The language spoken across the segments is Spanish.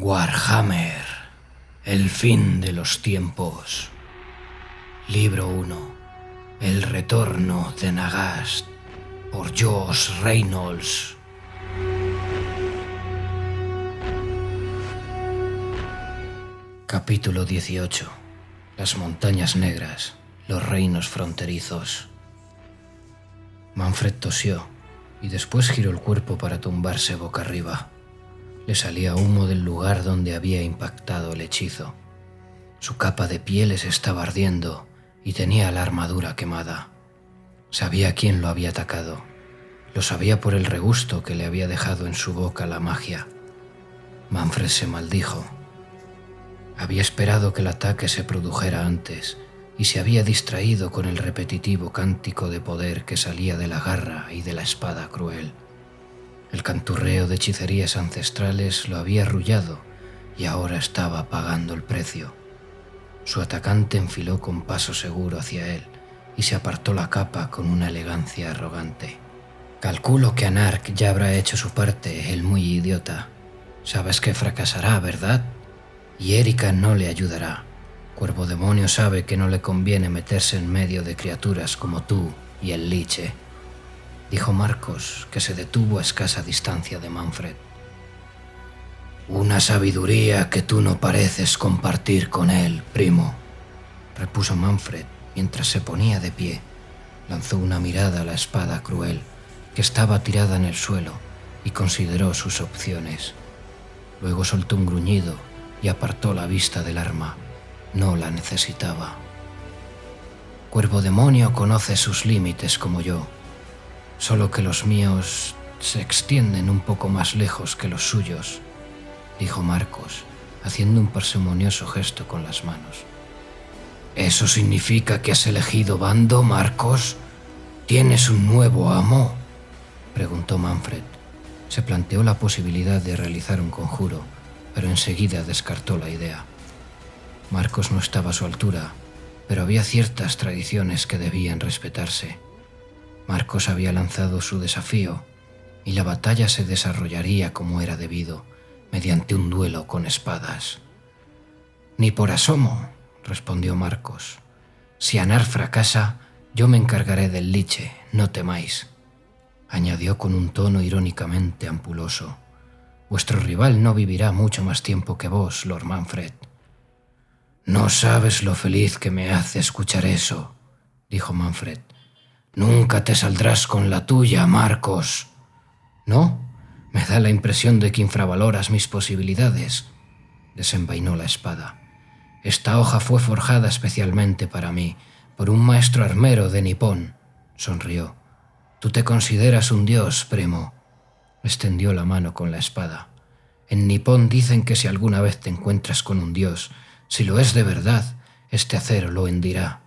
Warhammer, el fin de los tiempos. Libro 1. El retorno de Nagast, por Josh Reynolds. Capítulo 18. Las montañas negras, los reinos fronterizos. Manfred tosió y después giró el cuerpo para tumbarse boca arriba. Le salía humo del lugar donde había impactado el hechizo. Su capa de pieles estaba ardiendo y tenía la armadura quemada. Sabía quién lo había atacado. Lo sabía por el regusto que le había dejado en su boca la magia. Manfred se maldijo. Había esperado que el ataque se produjera antes y se había distraído con el repetitivo cántico de poder que salía de la garra y de la espada cruel. El canturreo de hechicerías ancestrales lo había arrullado y ahora estaba pagando el precio. Su atacante enfiló con paso seguro hacia él y se apartó la capa con una elegancia arrogante. Calculo que Anark ya habrá hecho su parte, el muy idiota. Sabes que fracasará, ¿verdad? Y Erika no le ayudará. Cuervo Demonio sabe que no le conviene meterse en medio de criaturas como tú y el Liche, dijo Marcos, que se detuvo a escasa distancia de Manfred. Una sabiduría que tú no pareces compartir con él, primo, repuso Manfred mientras se ponía de pie. Lanzó una mirada a la espada cruel que estaba tirada en el suelo y consideró sus opciones. Luego soltó un gruñido y apartó la vista del arma. No la necesitaba. Cuervo Demonio conoce sus límites como yo, solo que los míos se extienden un poco más lejos que los suyos, dijo Marcos, haciendo un parsimonioso gesto con las manos. ¿Eso significa que has elegido bando, Marcos? ¿Tienes un nuevo amo?, preguntó Manfred. Se planteó la posibilidad de realizar un conjuro, pero enseguida descartó la idea. Marcos no estaba a su altura, pero había ciertas tradiciones que debían respetarse. Marcos había lanzado su desafío y la batalla se desarrollaría como era debido, mediante un duelo con espadas. Ni por asomo, respondió Marcos. Si Anar fracasa, yo me encargaré del Liche, no temáis, añadió con un tono irónicamente ampuloso. Vuestro rival no vivirá mucho más tiempo que vos, Lord Manfred. No sabes lo feliz que me hace escuchar eso, dijo Manfred. Nunca te saldrás con la tuya, Marcos. ¿No? Me da la impresión de que infravaloras mis posibilidades. Desenvainó la espada. Esta hoja fue forjada especialmente para mí, por un maestro armero de Nippon, sonrió. Tú te consideras un dios, primo. Extendió la mano con la espada. En Nippon dicen que si alguna vez te encuentras con un dios, si lo es de verdad, este acero lo hendirá.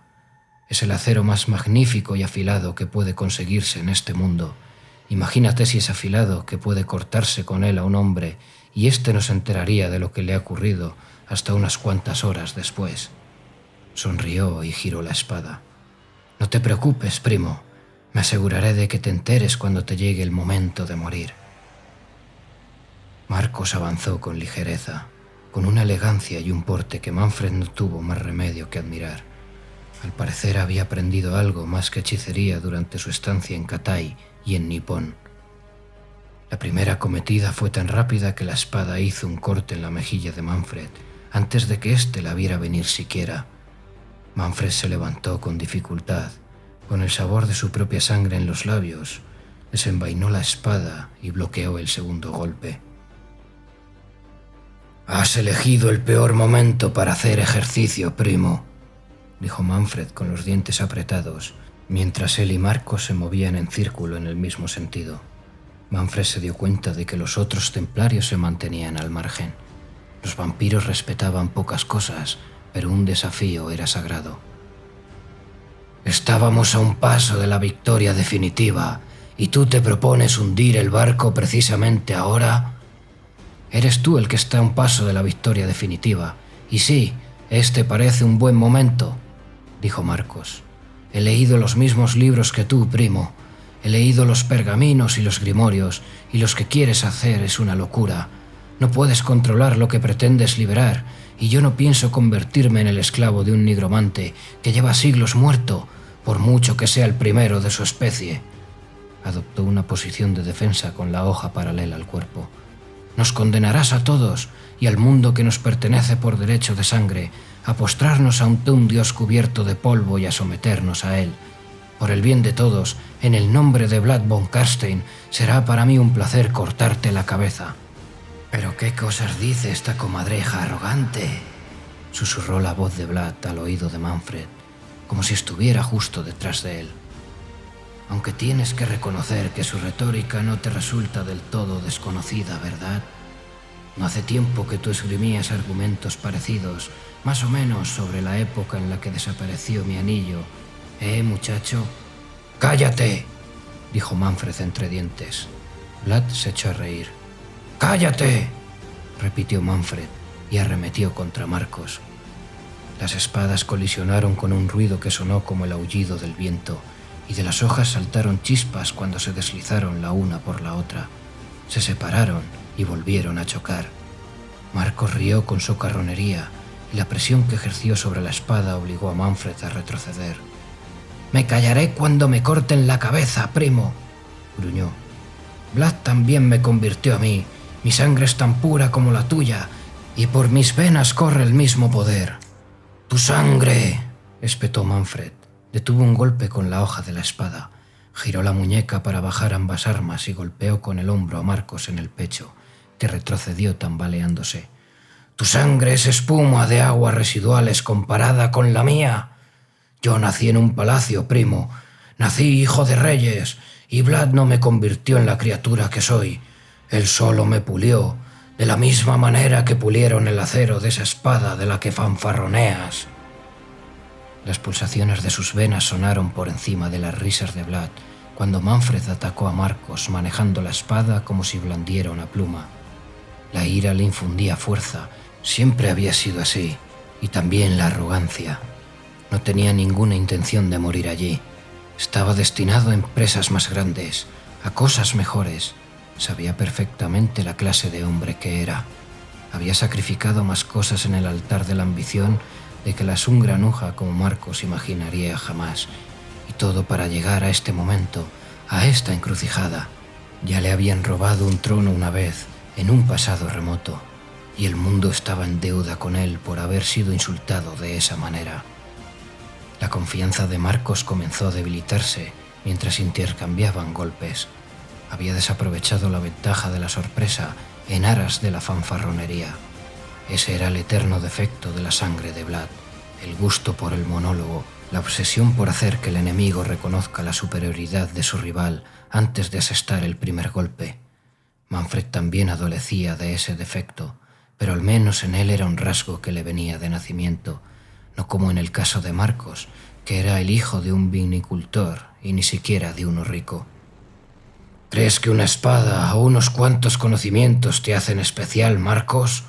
Es el acero más magnífico y afilado que puede conseguirse en este mundo. Imagínate si es afilado que puede cortarse con él a un hombre y éste no se enteraría de lo que le ha ocurrido hasta unas cuantas horas después. Sonrió y giró la espada. No te preocupes, primo. Me aseguraré de que te enteres cuando te llegue el momento de morir. Marcos avanzó con ligereza, con una elegancia y un porte que Manfred no tuvo más remedio que admirar. Al parecer había aprendido algo más que hechicería durante su estancia en Katai y en Nippon. La primera acometida fue tan rápida que la espada hizo un corte en la mejilla de Manfred antes de que éste la viera venir siquiera. Manfred se levantó con dificultad, con el sabor de su propia sangre en los labios, desenvainó la espada y bloqueó el segundo golpe. Has elegido el peor momento para hacer ejercicio, primo, dijo Manfred con los dientes apretados, mientras él y Marcos se movían en círculo en el mismo sentido. Manfred se dio cuenta de que los otros templarios se mantenían al margen. Los vampiros respetaban pocas cosas, pero un desafío era sagrado. Estábamos a un paso de la victoria definitiva, y tú te propones hundir el barco precisamente ahora. Eres tú el que está a un paso de la victoria definitiva, y sí, este parece un buen momento, dijo Marcos. He leído los mismos libros que tú, primo. He leído los pergaminos y los grimorios, y lo que quieres hacer es una locura. No puedes controlar lo que pretendes liberar, y yo no pienso convertirme en el esclavo de un nigromante que lleva siglos muerto, por mucho que sea el primero de su especie. Adoptó una posición de defensa con la hoja paralela al cuerpo. Nos condenarás a todos y al mundo que nos pertenece por derecho de sangre a postrarnos ante un dios cubierto de polvo y a someternos a él. Por el bien de todos, en el nombre de Vlad von Carstein, será para mí un placer cortarte la cabeza. «¿Pero qué cosas dice esta comadreja arrogante?», susurró la voz de Vlad al oído de Manfred, como si estuviera justo detrás de él. «Aunque tienes que reconocer que su retórica no te resulta del todo desconocida, ¿verdad? No hace tiempo que tú esgrimías argumentos parecidos, más o menos sobre la época en la que desapareció mi anillo. Muchacho?» «¡Cállate!», dijo Manfred entre dientes. Vlad se echó a reír. «¡Cállate!», repitió Manfred y arremetió contra Marcos. Las espadas colisionaron con un ruido que sonó como el aullido del viento, y de las hojas saltaron chispas cuando se deslizaron la una por la otra. Se separaron y volvieron a chocar. Marcos rió con socarronería, y la presión que ejerció sobre la espada obligó a Manfred a retroceder. «Me callaré cuando me corten la cabeza, primo», gruñó. «Vlad también me convirtió a mí. Mi sangre es tan pura como la tuya, y por mis venas corre el mismo poder». «¡Tu sangre!», espetó Manfred. Detuvo un golpe con la hoja de la espada, giró la muñeca para bajar ambas armas y golpeó con el hombro a Marcos en el pecho, que retrocedió tambaleándose. «Tu sangre es espuma de aguas residuales comparada con la mía. Yo nací en un palacio, primo. Nací hijo de reyes, y Vlad no me convirtió en la criatura que soy. Él solo me pulió, de la misma manera que pulieron el acero de esa espada de la que fanfarroneas». Las pulsaciones de sus venas sonaron por encima de las risas de Vlad cuando Manfred atacó a Marcos manejando la espada como si blandiera una pluma. La ira le infundía fuerza, siempre había sido así, y también la arrogancia. No tenía ninguna intención de morir allí. Estaba destinado a empresas más grandes, a cosas mejores. Sabía perfectamente la clase de hombre que era. Había sacrificado más cosas en el altar de la ambición de que la un granuja como Marcos imaginaría jamás, y todo para llegar a este momento, a esta encrucijada. Ya le habían robado un trono una vez, en un pasado remoto, y el mundo estaba en deuda con él por haber sido insultado de esa manera. La confianza de Marcos comenzó a debilitarse mientras intercambiaban golpes. Había desaprovechado la ventaja de la sorpresa en aras de la fanfarronería. Ese era el eterno defecto de la sangre de Vlad, el gusto por el monólogo, la obsesión por hacer que el enemigo reconozca la superioridad de su rival antes de asestar el primer golpe. Manfred también adolecía de ese defecto, pero al menos en él era un rasgo que le venía de nacimiento, no como en el caso de Marcos, que era el hijo de un vinicultor y ni siquiera de uno rico. «¿Crees que una espada o unos cuantos conocimientos te hacen especial, Marcos?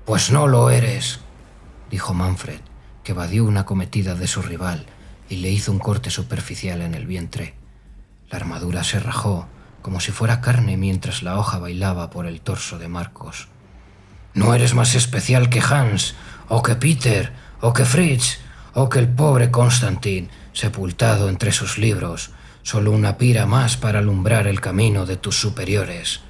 Pues no lo eres», dijo Manfred, que evadió una acometida de su rival y le hizo un corte superficial en el vientre. La armadura se rajó como si fuera carne mientras la hoja bailaba por el torso de Marcos. «No eres más especial que Hans, o que Peter, o que Fritz, o que el pobre Constantin, sepultado entre sus libros, solo una pira más para alumbrar el camino de tus superiores».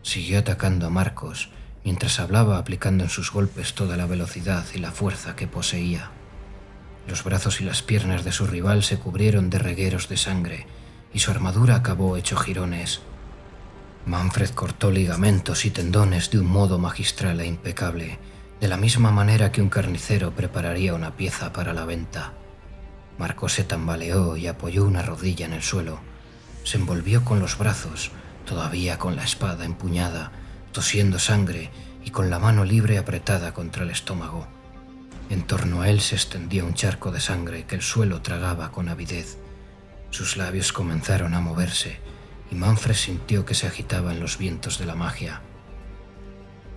Siguió atacando a Marcos, mientras hablaba aplicando en sus golpes toda la velocidad y la fuerza que poseía. Los brazos y las piernas de su rival se cubrieron de regueros de sangre, y su armadura acabó hecho jirones. Manfred cortó ligamentos y tendones de un modo magistral e impecable, de la misma manera que un carnicero prepararía una pieza para la venta. Marcos se tambaleó y apoyó una rodilla en el suelo. Se envolvió con los brazos, todavía con la espada empuñada, tosiendo sangre y con la mano libre apretada contra el estómago. En torno a él se extendía un charco de sangre que el suelo tragaba con avidez. Sus labios comenzaron a moverse y Manfred sintió que se agitaba en los vientos de la magia.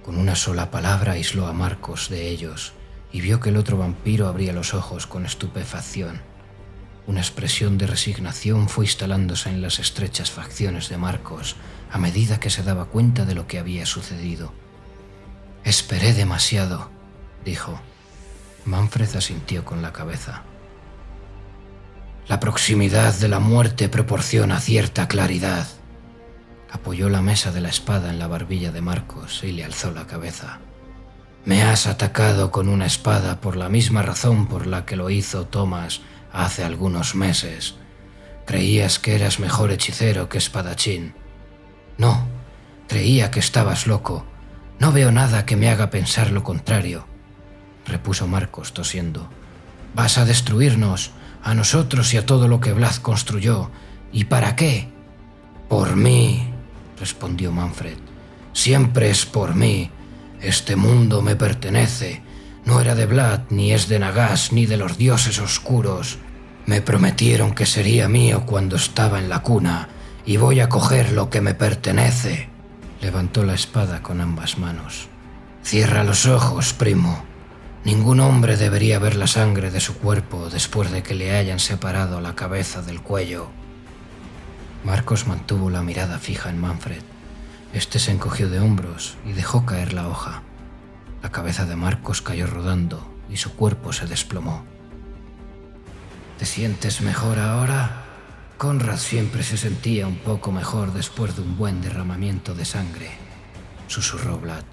Con una sola palabra aisló a Marcos de ellos y vio que el otro vampiro abría los ojos con estupefacción. Una expresión de resignación fue instalándose en las estrechas facciones de Marcos a medida que se daba cuenta de lo que había sucedido. Esperé demasiado, dijo. Manfred asintió con la cabeza. La proximidad de la muerte proporciona cierta claridad. Apoyó la mesa de la espada en la barbilla de Marcos y le alzó la cabeza. Me has atacado con una espada por la misma razón por la que lo hizo Thomas hace algunos meses. Creías que eras mejor hechicero que espadachín. No, creía que estabas loco. No veo nada que me haga pensar lo contrario, repuso Marcos tosiendo. Vas a destruirnos, a nosotros y a todo lo que Vlad construyó. ¿Y para qué? Por mí, respondió Manfred. Siempre es por mí. Este mundo me pertenece. No era de Vlad, ni es de Nagash, ni de los dioses oscuros. Me prometieron que sería mío cuando estaba en la cuna, y voy a coger lo que me pertenece. Levantó la espada con ambas manos. Cierra los ojos, primo. Ningún hombre debería ver la sangre de su cuerpo después de que le hayan separado la cabeza del cuello. Marcos mantuvo la mirada fija en Manfred. Este se encogió de hombros y dejó caer la hoja. La cabeza de Marcos cayó rodando y su cuerpo se desplomó. ¿Te sientes mejor ahora? Conrad siempre se sentía un poco mejor después de un buen derramamiento de sangre, susurró Vlad.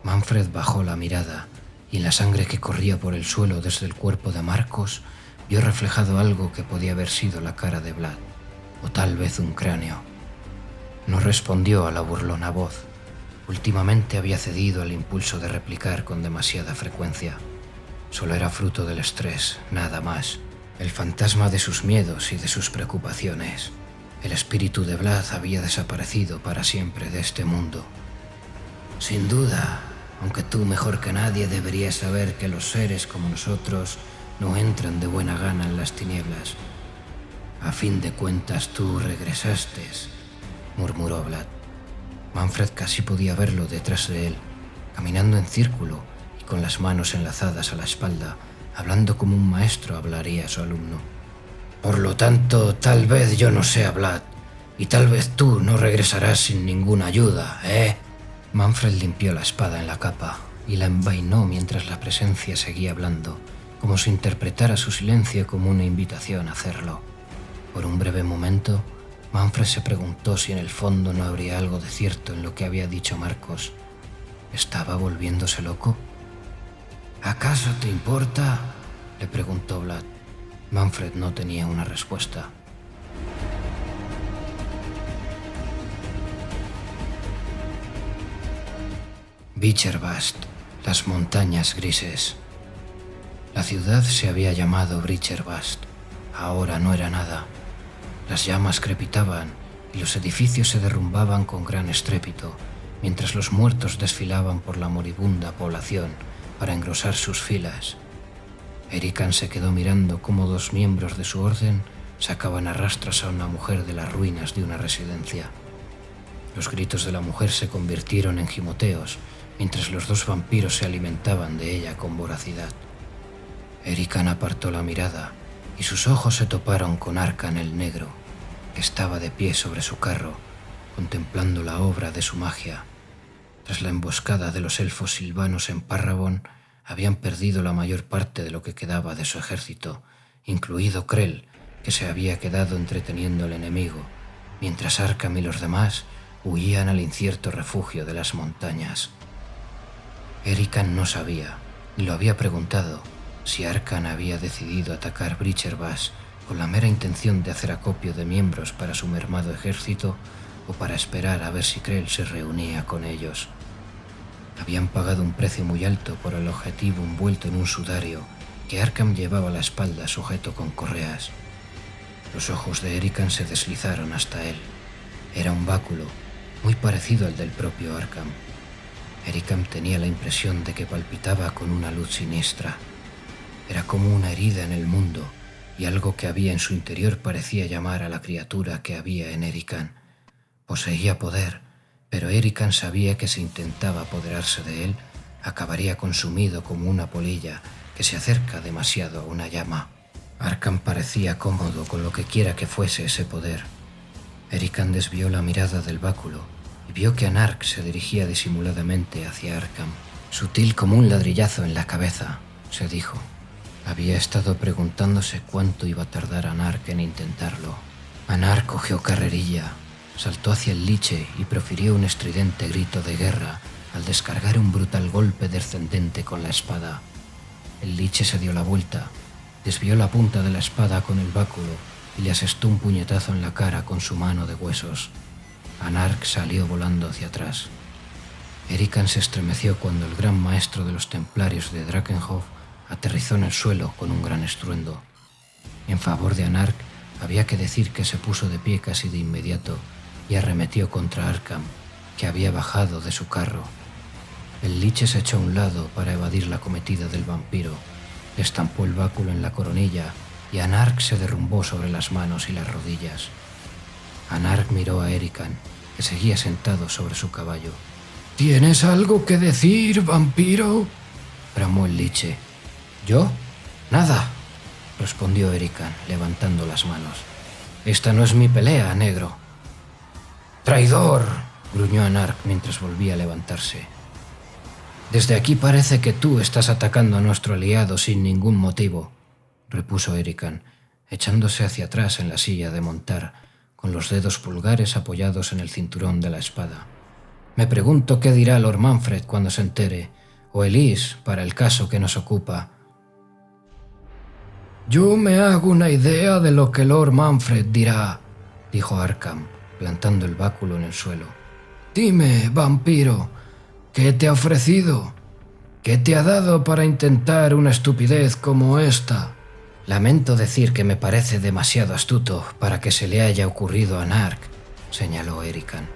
Manfred bajó la mirada y en la sangre que corría por el suelo desde el cuerpo de Marcos vio reflejado algo que podía haber sido la cara de Vlad, o tal vez un cráneo. No respondió a la burlona voz. Últimamente había cedido al impulso de replicar con demasiada frecuencia. Solo era fruto del estrés, nada más. El fantasma de sus miedos y de sus preocupaciones. El espíritu de Vlad había desaparecido para siempre de este mundo. Sin duda, aunque tú mejor que nadie deberías saber que los seres como nosotros no entran de buena gana en las tinieblas. A fin de cuentas tú regresaste, murmuró Vlad. Manfred casi podía verlo detrás de él, caminando en círculo y con las manos enlazadas a la espalda, hablando como un maestro hablaría a su alumno. Por lo tanto, tal vez yo no sea Vlad, y tal vez tú no regresarás sin ninguna ayuda, ¿eh? Manfred limpió la espada en la capa y la envainó mientras la presencia seguía hablando, como si interpretara su silencio como una invitación a hacerlo. Por un breve momento, Manfred se preguntó si en el fondo no habría algo de cierto en lo que había dicho Marcos. ¿Estaba volviéndose loco? ¿Acaso te importa?, le preguntó Vlad. Manfred no tenía una respuesta. Vicherbast, las montañas grises. La ciudad se había llamado Vicherbast. Ahora no era nada. Las llamas crepitaban y los edificios se derrumbaban con gran estrépito, mientras los muertos desfilaban por la moribunda población para engrosar sus filas. Erican se quedó mirando cómo dos miembros de su orden sacaban a rastras a una mujer de las ruinas de una residencia. Los gritos de la mujer se convirtieron en gimoteos, mientras los dos vampiros se alimentaban de ella con voracidad. Erican apartó la mirada y sus ojos se toparon con Arkan el Negro, que estaba de pie sobre su carro, contemplando la obra de su magia. Tras la emboscada de los elfos silvanos en Parrabón, habían perdido la mayor parte de lo que quedaba de su ejército, incluido Krell, que se había quedado entreteniendo al enemigo, mientras Arkham y los demás huían al incierto refugio de las montañas. Erican no sabía, ni lo había preguntado, si Arkan había decidido atacar Vicherbast con la mera intención de hacer acopio de miembros para su mermado ejército o para esperar a ver si Krell se reunía con ellos. Habían pagado un precio muy alto por el objetivo envuelto en un sudario que Arkham llevaba a la espalda sujeto con correas. Los ojos de Erican se deslizaron hasta él. Era un báculo, muy parecido al del propio Arkham. Erican tenía la impresión de que palpitaba con una luz siniestra. Era como una herida en el mundo, y algo que había en su interior parecía llamar a la criatura que había en Erican. Poseía poder, pero Erican sabía que si intentaba apoderarse de él, acabaría consumido como una polilla que se acerca demasiado a una llama. Arkham parecía cómodo con lo que quiera que fuese ese poder. Erican desvió la mirada del báculo y vio que Anark se dirigía disimuladamente hacia Arkham. Sutil como un ladrillazo en la cabeza, se dijo. Había estado preguntándose cuánto iba a tardar Anark en intentarlo. Anark cogió carrerilla, saltó hacia el liche y profirió un estridente grito de guerra al descargar un brutal golpe descendente con la espada. El liche se dio la vuelta, desvió la punta de la espada con el báculo y le asestó un puñetazo en la cara con su mano de huesos. Anark salió volando hacia atrás. Erikan se estremeció cuando el gran maestro de los templarios de Drakenhof aterrizó en el suelo con un gran estruendo. En favor de Anark, había que decir que se puso de pie casi de inmediato y arremetió contra Arkham, que había bajado de su carro. El liche se echó a un lado para evadir la acometida del vampiro, le estampó el báculo en la coronilla y Anark se derrumbó sobre las manos y las rodillas. Anark miró a Erikan, que seguía sentado sobre su caballo. «¿Tienes algo que decir, vampiro?», bramó el liche. «¿Yo? Nada», respondió Erikan, levantando las manos. «Esta no es mi pelea, negro». «¡Traidor!», gruñó Anark mientras volvía a levantarse. «Desde aquí parece que tú estás atacando a nuestro aliado sin ningún motivo», repuso Erikan, echándose hacia atrás en la silla de montar, con los dedos pulgares apoyados en el cinturón de la espada. «Me pregunto qué dirá Lord Manfred cuando se entere, o Elise, para el caso que nos ocupa». «Yo me hago una idea de lo que Lord Manfred dirá», dijo Arkham, plantando el báculo en el suelo. «Dime, vampiro, ¿qué te ha ofrecido? ¿Qué te ha dado para intentar una estupidez como esta?» «Lamento decir que me parece demasiado astuto para que se le haya ocurrido a Anark», señaló Erikan.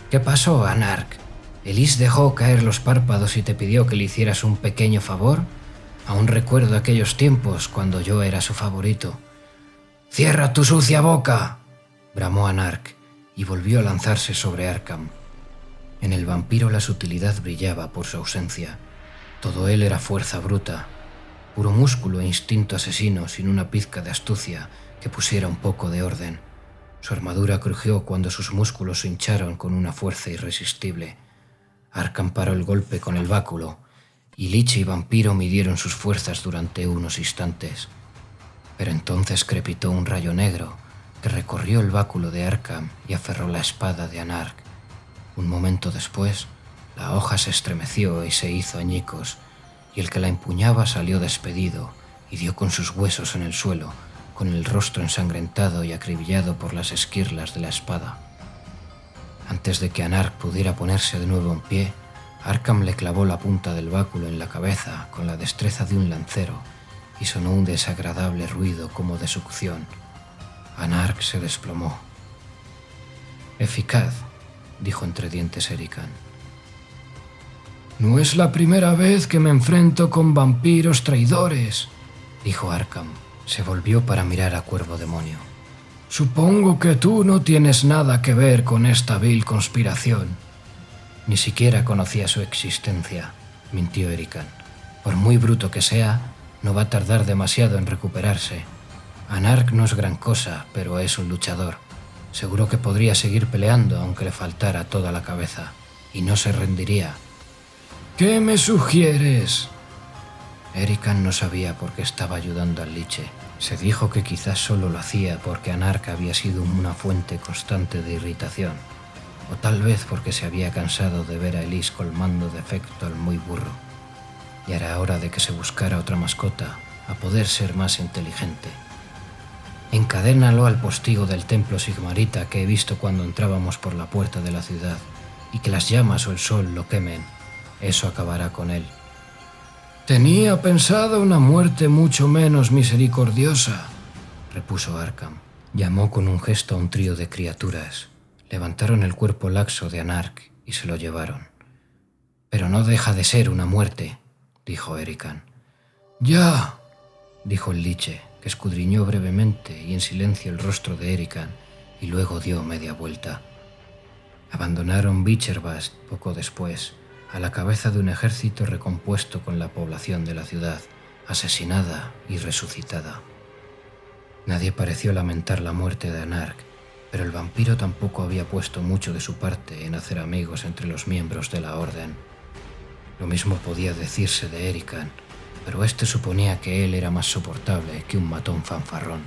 «¿Qué pasó, Anark? ¿Elise dejó caer los párpados y te pidió que le hicieras un pequeño favor? Aún recuerdo aquellos tiempos cuando yo era su favorito». «¡Cierra tu sucia boca!», bramó Anark y volvió a lanzarse sobre Arkham. En el vampiro la sutilidad brillaba por su ausencia. Todo él era fuerza bruta, puro músculo e instinto asesino sin una pizca de astucia que pusiera un poco de orden. Su armadura crujió cuando sus músculos se hincharon con una fuerza irresistible. Arkham paró el golpe con el báculo, y liche y vampiro midieron sus fuerzas durante unos instantes. Pero entonces crepitó un rayo negro que recorrió el báculo de Arkham y aferró la espada de Anark. Un momento después, la hoja se estremeció y se hizo añicos, y el que la empuñaba salió despedido y dio con sus huesos en el suelo, con el rostro ensangrentado y acribillado por las esquirlas de la espada. Antes de que Anark pudiera ponerse de nuevo en pie, Arkham le clavó la punta del báculo en la cabeza con la destreza de un lancero y sonó un desagradable ruido como de succión. Anark se desplomó. «Eficaz», dijo entre dientes Erikan. «No es la primera vez que me enfrento con vampiros traidores», dijo Arkham. Se volvió para mirar a Cuervo Demonio. «Supongo que tú no tienes nada que ver con esta vil conspiración». «Ni siquiera conocía su existencia», mintió Erikan. «Por muy bruto que sea, no va a tardar demasiado en recuperarse. Anark no es gran cosa, pero es un luchador. Seguro que podría seguir peleando aunque le faltara toda la cabeza, y no se rendiría». «¿Qué me sugieres?». Erikan no sabía por qué estaba ayudando al liche. Se dijo que quizás solo lo hacía porque Anark había sido una fuente constante de irritación, o tal vez porque se había cansado de ver a Elise colmando de afecto al muy burro. Y era hora de que se buscara otra mascota, a poder ser más inteligente. «Encadénalo al postigo del templo sigmarita que he visto cuando entrábamos por la puerta de la ciudad, y que las llamas o el sol lo quemen. Eso acabará con él». «Tenía pensado una muerte mucho menos misericordiosa», repuso Arkham. Llamó con un gesto a un trío de criaturas. Levantaron el cuerpo laxo de Anark y se lo llevaron. «Pero no deja de ser una muerte», dijo Erikan. «Ya», dijo el liche, que escudriñó brevemente y en silencio el rostro de Erikan y luego dio media vuelta. Abandonaron Beecherbast poco después, a la cabeza de un ejército recompuesto con la población de la ciudad, asesinada y resucitada. Nadie pareció lamentar la muerte de Anark, pero el vampiro tampoco había puesto mucho de su parte en hacer amigos entre los miembros de la Orden. Lo mismo podía decirse de Erican, pero este suponía que él era más soportable que un matón fanfarrón.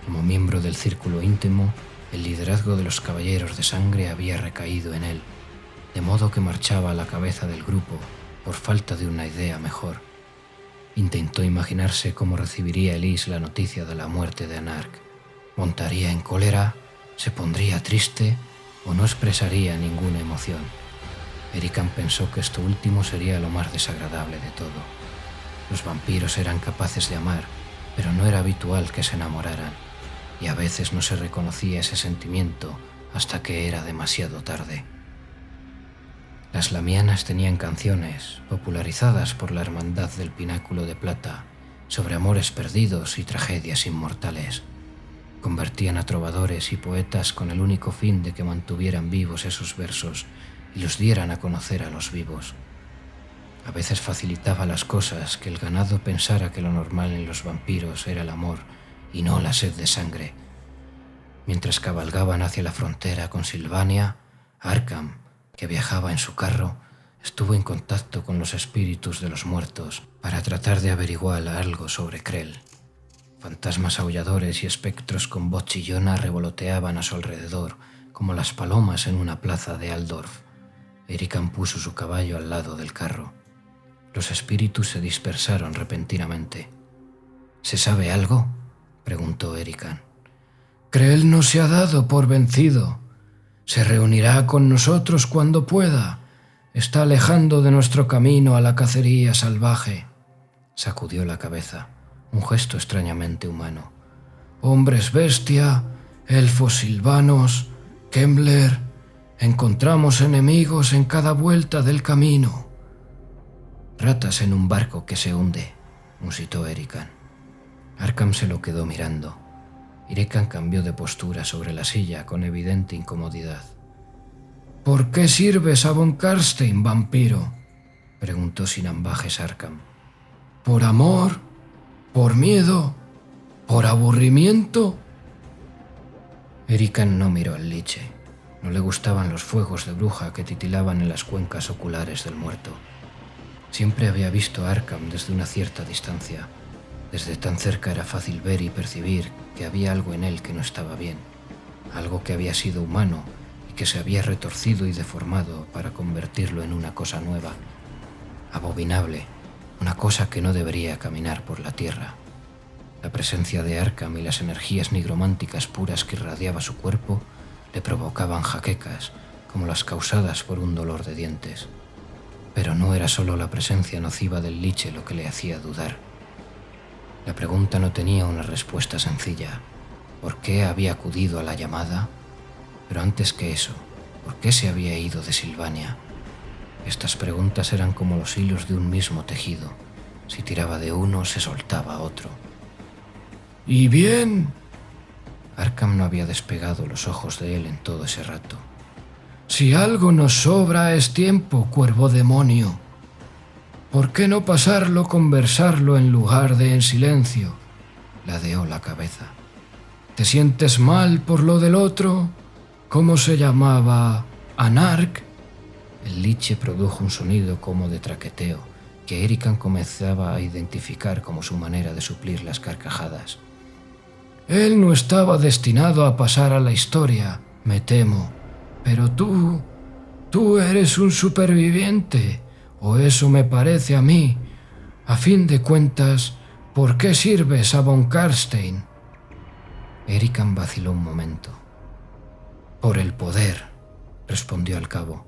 Como miembro del círculo íntimo, el liderazgo de los Caballeros de Sangre había recaído en él, de modo que marchaba a la cabeza del grupo por falta de una idea mejor. Intentó imaginarse cómo recibiría Elise la noticia de la muerte de Anark. ¿Montaría en cólera? ¿Se pondría triste? ¿O no expresaría ninguna emoción? Erican pensó que esto último sería lo más desagradable de todo. Los vampiros eran capaces de amar, pero no era habitual que se enamoraran, y a veces no se reconocía ese sentimiento hasta que era demasiado tarde. Las lamianas tenían canciones, popularizadas por la Hermandad del Pináculo de Plata, sobre amores perdidos y tragedias inmortales. Convertían a trovadores y poetas con el único fin de que mantuvieran vivos esos versos y los dieran a conocer a los vivos. A veces facilitaba las cosas que el ganado pensara que lo normal en los vampiros era el amor y no la sed de sangre. Mientras cabalgaban hacia la frontera con Silvania, Arkham, que viajaba en su carro, estuvo en contacto con los espíritus de los muertos para tratar de averiguar algo sobre Krell. Fantasmas aulladores y espectros con voz chillona revoloteaban a su alrededor, como las palomas en una plaza de Aldorf. Erican puso su caballo al lado del carro. Los espíritus se dispersaron repentinamente. ¿Se sabe algo?, preguntó Erican. Krell no se ha dado por vencido. Se reunirá con nosotros cuando pueda. Está alejando de nuestro camino a la cacería salvaje. Sacudió la cabeza, un gesto extrañamente humano. Hombres bestia, elfos silvanos, Kembler. Encontramos enemigos en cada vuelta del camino. Ratas en un barco que se hunde, musitó Erican. Arkham se lo quedó mirando. Erican cambió de postura sobre la silla con evidente incomodidad. ¿Por qué sirves a Von Karstein, vampiro?, preguntó sin ambajes Arkham. ¿Por amor? ¿Por miedo? ¿Por aburrimiento? Erican no miró al liche. No le gustaban los fuegos de bruja que titilaban en las cuencas oculares del muerto. Siempre había visto a Arkham desde una cierta distancia. Desde tan cerca era fácil ver y percibir que había algo en él que no estaba bien, algo que había sido humano y que se había retorcido y deformado para convertirlo en una cosa nueva, abominable, una cosa que no debería caminar por la tierra. La presencia de Arkham y las energías nigrománticas puras que irradiaba su cuerpo le provocaban jaquecas, como las causadas por un dolor de dientes. Pero no era solo la presencia nociva del liche lo que le hacía dudar. La pregunta no tenía una respuesta sencilla. ¿Por qué había acudido a la llamada? Pero antes que eso, ¿por qué se había ido de Silvania? Estas preguntas eran como los hilos de un mismo tejido. Si tiraba de uno, se soltaba otro. ¿Y bien? Arkham no había despegado los ojos de él en todo ese rato. Si algo nos sobra es tiempo, cuervo demonio. ¿Por qué no pasarlo, conversarlo en lugar de en silencio? Ladeó la cabeza. ¿Te sientes mal por lo del otro? ¿Cómo se llamaba? ¿Anark? El liche produjo un sonido como de traqueteo, que Erican comenzaba a identificar como su manera de suplir las carcajadas. Él no estaba destinado a pasar a la historia, me temo. Pero tú eres un superviviente. O eso me parece a mí. A fin de cuentas, ¿por qué sirves a Von Karstein? Erican vaciló un momento. Por el poder, respondió al cabo.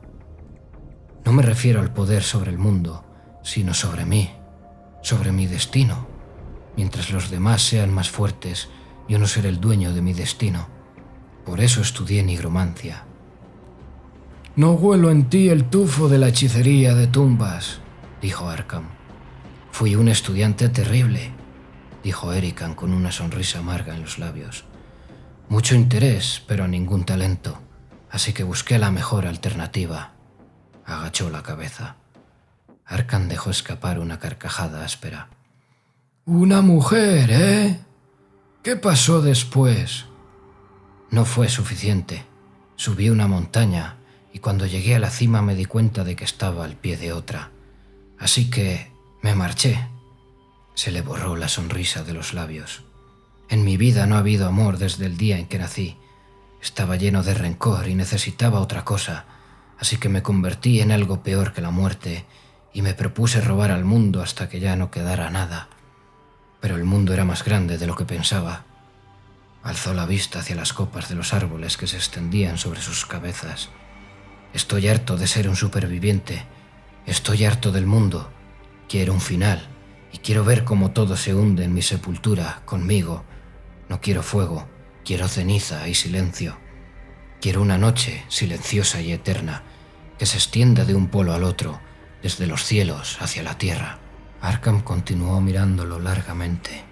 No me refiero al poder sobre el mundo, sino sobre mí, sobre mi destino. Mientras los demás sean más fuertes, yo no seré el dueño de mi destino. Por eso estudié nigromancia. No huelo en ti el tufo de la hechicería de tumbas, dijo Arkham. Fui un estudiante terrible, dijo Erican con una sonrisa amarga en los labios. Mucho interés, pero ningún talento, así que busqué la mejor alternativa. Agachó la cabeza. Arkham dejó escapar una carcajada áspera. «Una mujer, ¿eh? ¿Qué pasó después?» No fue suficiente. Subí una montaña y cuando llegué a la cima me di cuenta de que estaba al pie de otra. Así que me marché. Se le borró la sonrisa de los labios. En mi vida no ha habido amor desde el día en que nací. Estaba lleno de rencor y necesitaba otra cosa, así que me convertí en algo peor que la muerte y me propuse robar al mundo hasta que ya no quedara nada. Pero el mundo era más grande de lo que pensaba. Alzó la vista hacia las copas de los árboles que se extendían sobre sus cabezas. Estoy harto de ser un superviviente. Estoy harto del mundo. Quiero un final y quiero ver cómo todo se hunde en mi sepultura conmigo. No quiero fuego, quiero ceniza y silencio. Quiero una noche silenciosa y eterna que se extienda de un polo al otro, desde los cielos hacia la tierra. Arkham continuó mirándolo largamente.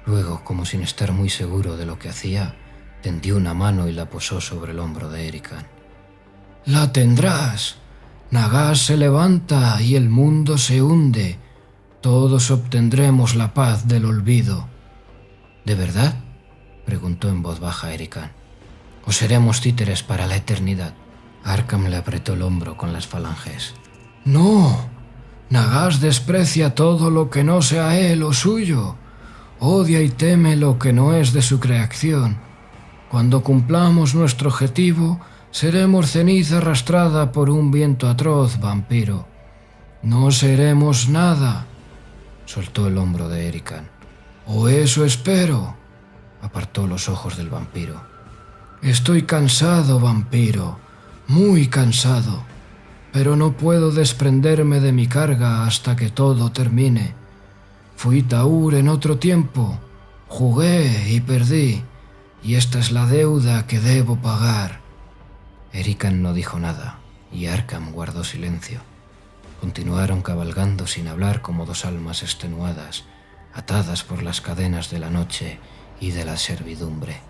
Luego, como sin estar muy seguro de lo que hacía, tendió una mano y la posó sobre el hombro de Erican. «La tendrás. Nagash se levanta y el mundo se hunde. Todos obtendremos la paz del olvido». «¿De verdad?», preguntó en voz baja Erican. «¿O seremos títeres para la eternidad?». Arkham le apretó el hombro con las falanges. «No. Nagash desprecia todo lo que no sea él o suyo. Odia y teme lo que no es de su creación. Cuando cumplamos nuestro objetivo, seremos ceniza arrastrada por un viento atroz, vampiro. No seremos nada», soltó el hombro de Erican. «O eso espero». Apartó los ojos del vampiro. «Estoy cansado, vampiro, muy cansado, pero no puedo desprenderme de mi carga hasta que todo termine. Fui Taur en otro tiempo, jugué y perdí, y esta es la deuda que debo pagar». Erican no dijo nada, y Arkham guardó silencio. Continuaron cabalgando sin hablar como dos almas extenuadas, atadas por las cadenas de la noche y de la servidumbre.